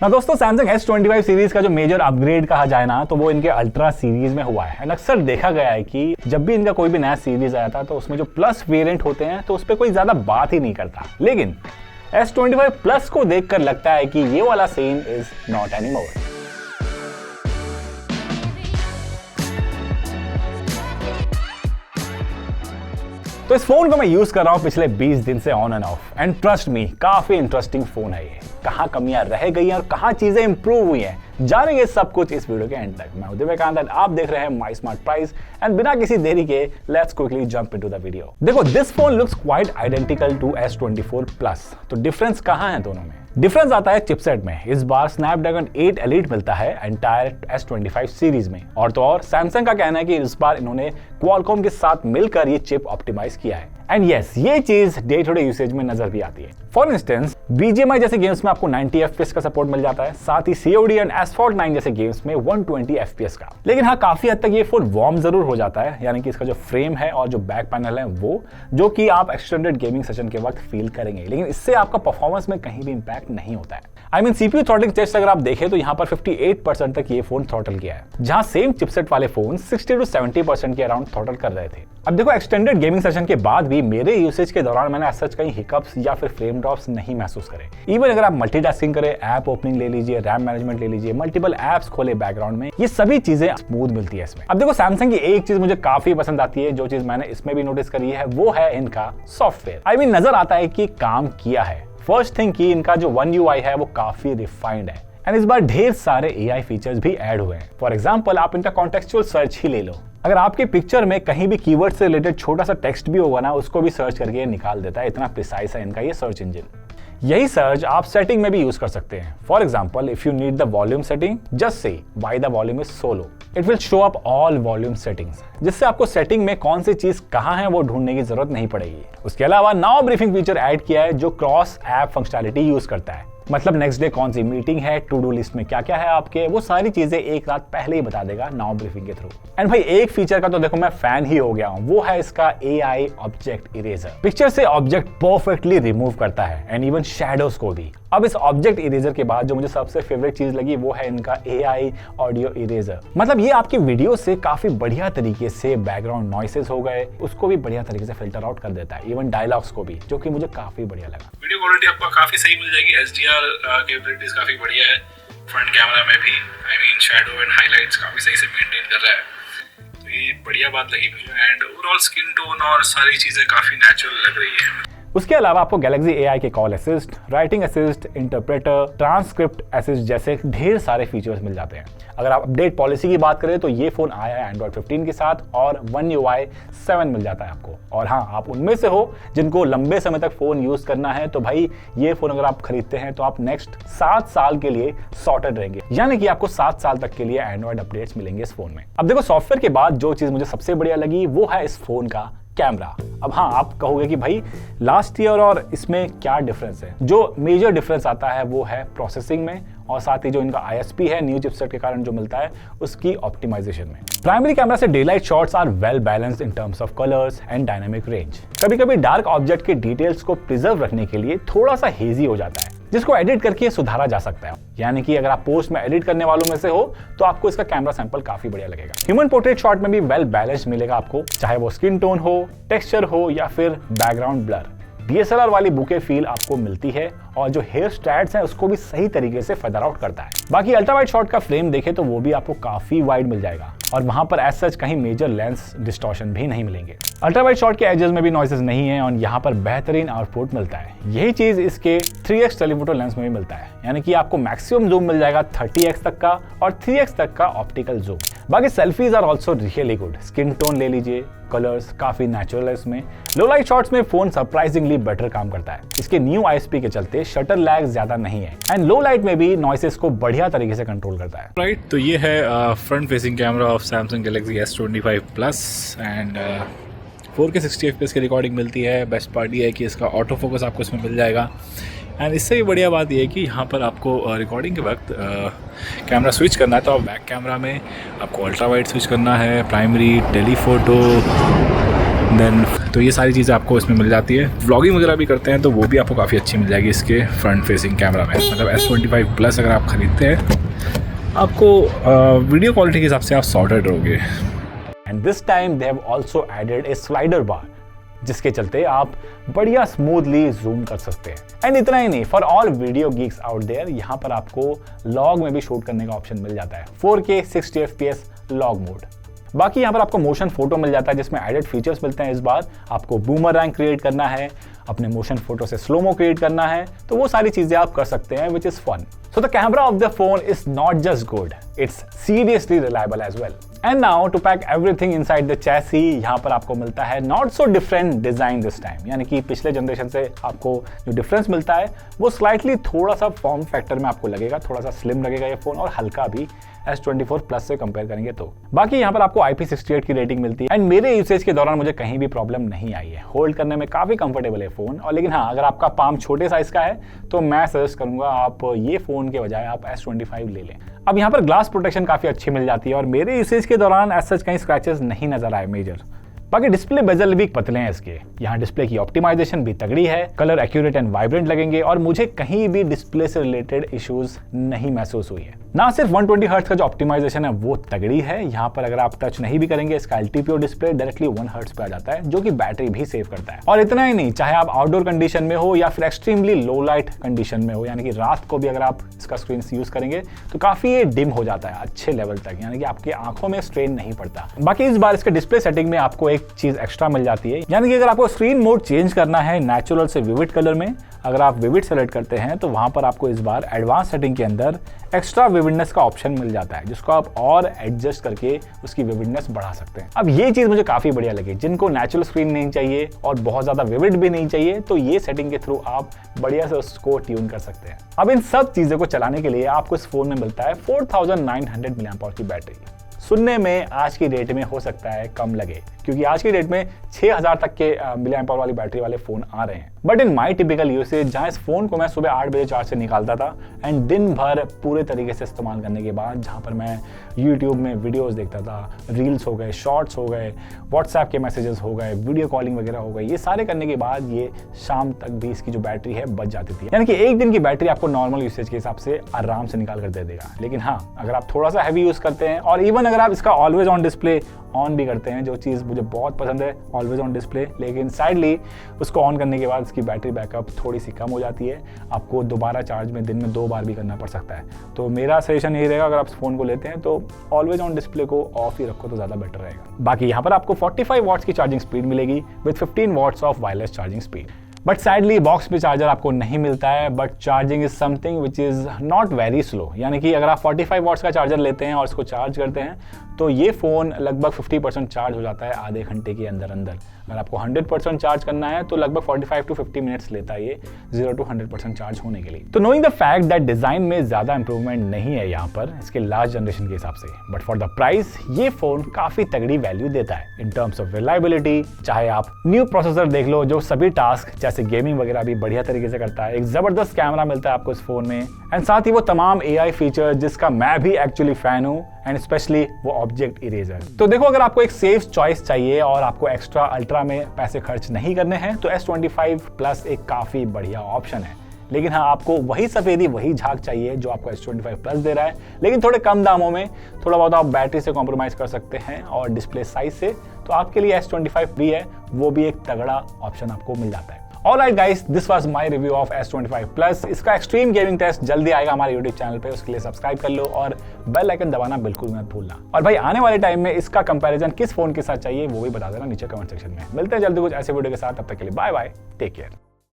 ना दोस्तों, Samsung S25 series का जो मेजर अपग्रेड कहा जाए ना, तो वो इनके अल्ट्रा सीरीज में हुआ है। एंड अक्सर देखा गया है कि जब भी इनका कोई भी नया सीरीज आया था तो उसमें जो प्लस वेरिएंट होते हैं तो उस पर कोई ज्यादा बात ही नहीं करता, लेकिन S25 प्लस को देखकर लगता है कि ये वाला सीन इज नॉट एनीमोर। तो इस फोन को मैं यूज कर रहा हूं पिछले 20 दिन से on end of, and trust me, काफी इंटरेस्टिंग फोन है ये। कहां कमियां रह गई हैं और कहां चीजें इंप्रूव हुई हैं, जानेंगे सब कुछ इस वीडियो के एंड तक। मैं दिव्यकांत, आप देख रहे हैं माई स्मार्ट प्राइस, एंड बिना किसी देरी के let's quickly jump into the video. देखो, this phone looks quite identical to S24 plus. तो डिफरेंस कहां है दोनों में? डिफरेंस आता है चिपसेट में। इस बार स्नैपड्रैगन 8 एलीट मिलता है एंटायर S25 सीरीज में, और तो और सैमसंग का कहना है कि इस बार इन्होंने क्वालकॉम के साथ मिलकर ये चिप ऑप्टिमाइज किया है। एंड यस, ये चीज डे टू डे यूसेज में नजर भी आती है। फॉर इंस्टेंस, BGMI जैसे गेम्स में आपको 90 FPS का सपोर्ट मिल जाता है, साथ ही COD एंड Asphalt 9 जैसे गेम्स में 120 FPS का। लेकिन हाँ, काफी हद तक ये फोन वार्म जरूर हो जाता है, यानी कि इसका जो फ्रेम है और जो बैक पैनल है वो, जो कि आप एक्सटेंडेड गेमिंग सेशन के वक्त फील करेंगे, लेकिन इससे आपका परफॉर्मेंस में कहीं भी इंपैक्ट नहीं होता है। CPU थ्रॉटलिंग टेस्ट अगर आप देखें तो यहाँ पर 58% तक ये फोन थ्रॉटल किया है, जहां सेम चिपसेट वाले फोन 60 to 70% के अराउंड थ्रॉटल कर रहे थे। अब देखो, एक्सटेंडेड गेमिंग सेशन के बाद भी मेरे यूसेज के दौरान मैंने सच कहीं हिकअप्स या फिर फ्रेम ड्रॉप्स नहीं महसूस करे। इवन अगर आप मल्टीटास्किंग करें, ऐप ओपनिंग ले लीजिए, रैम मैनेजमेंट ले लीजिए, मल्टीपल ऐप्स खोले बैकग्राउंड में, ये सभी चीजें स्मूथ मिलती है इसमें। अब देखो, सैमसंग की एक चीज मुझे काफी पसंद आती है, जो चीज मैंने इसमें भी नोटिस करी है, वो है इनका सॉफ्टवेयर। नजर आता है कि काम किया है। फर्स्ट थिंग कि इनका जो One UI है वो काफी रिफाइंड है, एंड इस बार ढेर सारे AI फीचर्स भी ऐड हुए हैं। फॉर एग्जांपल, आप इनका कॉन्टेक्चुअल सर्च ही ले लो। अगर आपके पिक्चर में कहीं भी कीवर्ड से रिलेटेड छोटा सा टेक्स्ट भी होगा ना, उसको भी सर्च करके निकाल देता है। इतना प्रिसाइज है इनका ये सर्च इंजन। यही सर्च आप सेटिंग में भी यूज कर सकते हैं। For example, if you need the volume setting, just say why the volume is so low, it will show up all volume settings, जिससे आपको सेटिंग में कौन सी चीज कहां है वो ढूंढने की जरूरत नहीं पड़ेगी। उसके अलावा नाउ ब्रीफिंग फीचर ऐड किया है, जो क्रॉस ऐप फंक्शनैलिटी यूज करता है। मतलब नेक्स्ट डे कौन सी मीटिंग है, टू डू लिस्ट में क्या क्या है आपके, वो सारी चीजें एक रात पहले ही बता देगा नाउ ब्रीफिंग के थ्रू। एंड भाई, एक फीचर का तो देखो मैं फैन ही हो गया हूं, वो है इसका AI ऑब्जेक्ट इरेजर। पिक्चर से ऑब्जेक्ट परफेक्टली रिमूव करता है, एंड इवन शैडोज को भी। अब इस ऑब्जेक्ट इरेजर के बाद जो मुझे सबसे फेवरेट चीज लगी वो है इनका AI ऑडियो इरेजर। मतलब ये आपकी वीडियो से काफी बढ़िया तरीके से बैकग्राउंड नॉइसेस हो गए, उसको भी बढ़िया तरीके से फिल्टर आउट कर देता है, इवन डायलॉग्स को भी, जो कि मुझे काफी बढ़िया लगा। वीडियो क्वालिटी आपको काफी सही मिल जाएगी, HDR कैपेबिलिटीज काफी बढ़िया है। फ्रंट कैमरा में भी शैडो एंड हाइलाइट्स काफी सही से मेंटेन कर रहा है, तो ये बढ़िया बात लगी मुझे। एंड ओवरऑल स्किन टोन और सारी चीजें काफी नेचुरल लग रही है। उसके अलावा आपको गैलेक्सी AI के call assist, writing assist, interpreter, transcript assist जैसे ढेर सारे फीचर्स मिल जाते हैं। अगर आप अपडेट पॉलिसी की बात करें तो ये फोन आया है Android 15 के साथ, और One UI 7 मिल जाता है आपको। और हाँ, आप उनमें से हो जिनको लंबे समय तक फोन यूज करना है, तो भाई ये फोन अगर आप खरीदते हैं तो आप नेक्स्ट 7 साल के लिए सॉर्टेड रहेंगे, यानी कि आपको 7 साल तक के लिए एंड्रॉइड अपडेट्स मिलेंगे इस फोन में। अब देखो, सॉफ्टवेयर के बाद जो चीज मुझे सबसे बढ़िया लगी वो है इस फोन का कैमरा। अब हाँ, आप कहोगे कि भाई लास्ट ईयर और इसमें क्या डिफरेंस है? जो मेजर डिफरेंस आता है वो है प्रोसेसिंग में, और साथ ही जो इनका ISP है न्यू चिपसेट के कारण जो मिलता है उसकी ऑप्टिमाइजेशन में। प्राइमरी कैमरा से daylight shots are well balanced in terms of colours and dynamic range. कभी कभी डार्क ऑब्जेक्ट के डिटेल्स को प्रिजर्व रखने के लिए थोड़ा सा हेजी हो जाता है, जिसको एडिट करके सुधारा जा सकता है। यानी कि अगर आप पोस्ट में एडिट करने वालों में से हो तो आपको इसका कैमरा सैंपल काफी बढ़िया लगेगा। ह्यूमन पोर्ट्रेट शॉट में भी वेल बैलेंस्ड मिलेगा आपको, चाहे वो स्किन टोन हो, टेक्सचर हो या फिर बैकग्राउंड ब्लर। DSLR वाली बुके फील आपको मिलती है, और जो हेयर स्ट्रैट्स हैं उसको भी सही तरीके से फेदर आउट करता है। बाकी अल्ट्रा वाइड शॉट का फ्रेम देखे तो वो भी आपको काफी वाइड मिल जाएगा, और वहां पर एज सच कहीं मेजर लेंस डिस्टॉर्शन भी नहीं मिलेंगे। अल्ट्रा वाइड शॉट के एजेस में भी नॉइसेस नहीं है, और यहाँ पर बेहतरीन आउटपुट मिलता है। यही चीज इसके 3x टेलीफोटो लेंस में भी मिलता है, यानी कि आपको मैक्सिमम जूम मिल जाएगा 30x तक का, और 3x तक का ऑप्टिकल जूम। बाकी selfies are also really good. Skin tone ले लीजिए, कलर्स काफी नेचुरल है इसमें। लो लाइट शॉट्स में फोन सरप्राइजिंगली बेटर काम करता है। इसके न्यू ISP के चलते शटर लैग ज्यादा नहीं है, एंड लो लाइट में भी नॉइसेस को बढ़िया तरीके से कंट्रोल करता है। राइट, तो ये है front facing camera off Samsung Galaxy S25 plus, and 4K 60 FPS की रिकॉर्डिंग मिलती है। बेस्ट पार्ट ये है कि इसका ऑटो फोकस आपको इसमें मिल जाएगा, एंड इससे भी बढ़िया बात यह है कि यहाँ पर आपको रिकॉर्डिंग के वक्त कैमरा स्विच करना है तो आप बैक कैमरा में आपको अल्ट्रा वाइड स्विच करना है, प्राइमरी, टेलीफोटो, देन तो ये सारी चीज़ें आपको इसमें मिल जाती है। व्लॉगिंग वगैरह भी करते हैं तो वो भी आपको काफ़ी अच्छी मिल जाएगी इसके फ्रंट फेसिंग कैमरा में। मतलब S25 प्लस अगर आप ख़रीदते हैं आपको वीडियो क्वालिटी के हिसाब से आप सॉर्टेड रहोगे। And this time they have also added a slider bar, जिसके चलते आप बढ़िया स्मूथली जूम कर सकते हैं। एंड इतना ही नहीं, for all video geeks out there, यहाँ पर आपको लॉग में भी शूट करने का ऑप्शन मिल जाता है, 4K 60 FPS लॉग मोड। बाकी यहाँ पर आपको मोशन फोटो मिल जाता है, जिसमें एडेड फीचर्स मिलते हैं। इस बार आपको बूमरैंग क्रिएट करना है, अपने मोशन फोटो से स्लोमो क्रिएट करना है, तो वो सारी चीजें आप कर सकते हैं, which is fun. So the camera of the phone is not just good, it's seriously reliable as well. And now to pack everything inside the chassis, यहाँ पर आपको मिलता है not so different design this time, यानी कि पिछले generation से आपको जो डिफरेंस मिलता है वो स्लाइटली थोड़ा सा फॉर्म फैक्टर में आपको लगेगा, थोड़ा सा स्लिम लगेगा ये फोन, और हल्का भी S24 प्लस से कंपेयर करेंगे तो। बाकी यहाँ पर आपको IP68 की रेटिंग मिलती है। एंड मेरे यूसेज के दौरान मुझे कहीं भी प्रॉब्लम नहीं आई है, होल्ड करने में काफी कंफर्टेबल है फोन। और लेकिन हाँ, अगर आपका पाम छोटे साइज का है तो मैं सजेस्ट करूंगा आप ये फोन के बजाय आप S25 ले लें। अब यहाँ पर ग्लास प्रोटेक्शन काफी अच्छी मिल जाती है और मेरे यूसेज के दौरान एज सच कहीं स्क्रैचेस नहीं नजर आए मेजर। बाकी डिस्प्ले बेजल भी पतले हैं इसके, यहाँ डिस्प्ले की ऑप्टिमाइजेशन भी तगड़ी है, कलर एक्यूरेट एंड वाइब्रेंट लगेंगे और मुझे कहीं भी डिस्प्ले से रिलेटेड इश्यूज नहीं महसूस हुई है। ना सिर्फ 120 हर्ट्ज का जो ऑप्टिमाइजेशन है वो तगड़ी है, यहाँ पर अगर आप टच नहीं भी करेंगे इसका LTPO डिस्प्ले डायरेक्टली 1 हर्ट्ज पे आ जाता है, जो कि बैटरी भी सेव करता है। और इतना ही नहीं, चाहे आप आउटडोर कंडीशन में हो या फिर एक्सट्रीमली लो लाइट कंडीशन में हो, यानी कि रात को भी अगर आप इसका स्क्रीन यूज करेंगे तो काफी ये डिम हो जाता है अच्छे लेवल तक, यानी कि आपकी आंखों में स्ट्रेन नहीं पड़ता। बाकी इस बार इसके डिस्प्ले सेटिंग में आपको एक चीज एक्स्ट्रा मिल जाती है, यानी कि अगर आपको स्क्रीन मोड चेंज करना है नेचुरल से विविड कलर में, अगर आप विविड सेलेक्ट करते हैं तो वहां पर आपको इस बार एडवांस सेटिंग के अंदर एक्स्ट्रा विविडनेस का ऑप्शन मिल जाता है, जिसको आप और एडजस्ट करके उसकी विविडनेस बढ़ा सकते हैं। अब ये चीज मुझे काफी बढ़िया लगी, जिनको नेचुरल स्क्रीन नहीं चाहिए और बहुत ज्यादा विविड भी नहीं चाहिए, तो ये सेटिंग के थ्रू आप बढ़िया से उसको ट्यून कर सकते हैं। अब इन सब चीजों को चलाने के लिए आपको इस फोन में मिलता है 4900 mAh की बैटरी। सुनने में आज की डेट में हो सकता है कम लगे, क्योंकि आज की डेट में 6000 तक के मिलियन पावर वाली बैटरी वाले फोन आ रहे हैं। But in my typical usage, जहां इस फोन को मैं सुबह 8 बजे चार्ज से निकालता था एंड दिन भर पूरे तरीके से इस्तेमाल करने के बाद, जहां पर मैं यूट्यूब में वीडियोस देखता था, रील्स हो गए, शॉर्ट्स हो गए, व्हाट्सएप के मैसेजेस हो गए, वीडियो कॉलिंग वगैरह हो गई, ये सारे करने के बाद ये शाम तक भी इसकी जो बैटरी है बच जाती थी। यानी कि एक दिन की बैटरी आपको नॉर्मल यूसेज के हिसाब से आराम से निकाल कर दे देगा। लेकिन हाँ, अगर आप थोड़ा सा हैवी यूज करते हैं और इवन अगर आप इसका ऑलवेज ऑन डिस्प्ले ऑन भी करते हैं, जो चीज़ मुझे बहुत पसंद है ऑलवेज ऑन डिस्प्ले, लेकिन साइडली उसको ऑन करने के बाद इसकी बैटरी बैकअप थोड़ी सी कम हो जाती है, आपको दोबारा चार्ज में दिन में 2 बार भी करना पड़ सकता है। तो मेरा सजेशन यही रहेगा, अगर आप फ़ोन को लेते हैं तो ऑलवेज ऑन डिस्प्ले को ऑफ ही रखो तो ज़्यादा बेटर रहेगा। बाकी यहाँ पर आपको 45 वॉट्स की चार्जिंग स्पीड मिलेगी with 15 watts of wireless charging speed. But sadly box में चार्जर आपको नहीं मिलता है, but charging is something which is not very slow, यानी कि अगर आप 45 वॉट्स का चार्जर लेते हैं और इसको चार्ज करते हैं तो ये फ़ोन लगभग 50% चार्ज हो जाता है आधे घंटे के अंदर अंदर। अगर आपको 100% चार्ज करना है तो लगभग 45 to 50 मिनट्स लेता है ये 0 to 100% चार्ज होने के लिए। तो knowing the fact that design में ज़्यादा इंप्रूवमेंट नहीं है यहाँ पर इसके लास्ट जनरेशन के हिसाब से, बट फॉर द प्राइस ये फ़ोन काफ़ी तगड़ी वैल्यू देता है इन टर्म्स ऑफ रिलायबिलिटी। चाहे आप न्यू प्रोसेसर देख लो जो सभी टास्क जैसे गेमिंग वगैरह भी बढ़िया तरीके से करता है, एक ज़बरदस्त कैमरा मिलता है आपको इस फ़ोन में, एंड साथ ही वो तमाम AI फीचर जिसका मैं भी एक्चुअली फ़ैन हूँ, एंड स्पेशली वो ऑब्जेक्ट इरेजर। तो देखो, अगर आपको एक सेफ चॉइस चाहिए और आपको एक्स्ट्रा अल्ट्रा में पैसे खर्च नहीं करने हैं तो S25 प्लस एक काफ़ी बढ़िया ऑप्शन है। लेकिन हाँ, आपको वही सफेदी वही झाग चाहिए जो आपको S25 प्लस दे रहा है, लेकिन थोड़े कम दामों में, थोड़ा बहुत आप बैटरी से कॉम्प्रोमाइज़ कर सकते हैं और डिस्प्ले साइज से, तो आपके लिए S25 भी है, वो भी एक तगड़ा ऑप्शन आपको मिल जाता है। Alright guys, this was my review of S25 Plus। इसका एक्सट्रीम गेमिंग टेस्ट जल्दी आएगा हमारे YouTube चैनल पे, उसके लिए सब्सक्राइब कर लो और बेल आइकन दबाना बिल्कुल मत भूलना। और भाई, आने वाले टाइम में इसका कंपैरिजन किस फोन के साथ चाहिए वो भी बता देना नीचे कमेंट सेक्शन में। मिलते हैं जल्दी कुछ ऐसे वीडियो के साथ, तब तक के लिए बाय बाय, टेक केयर।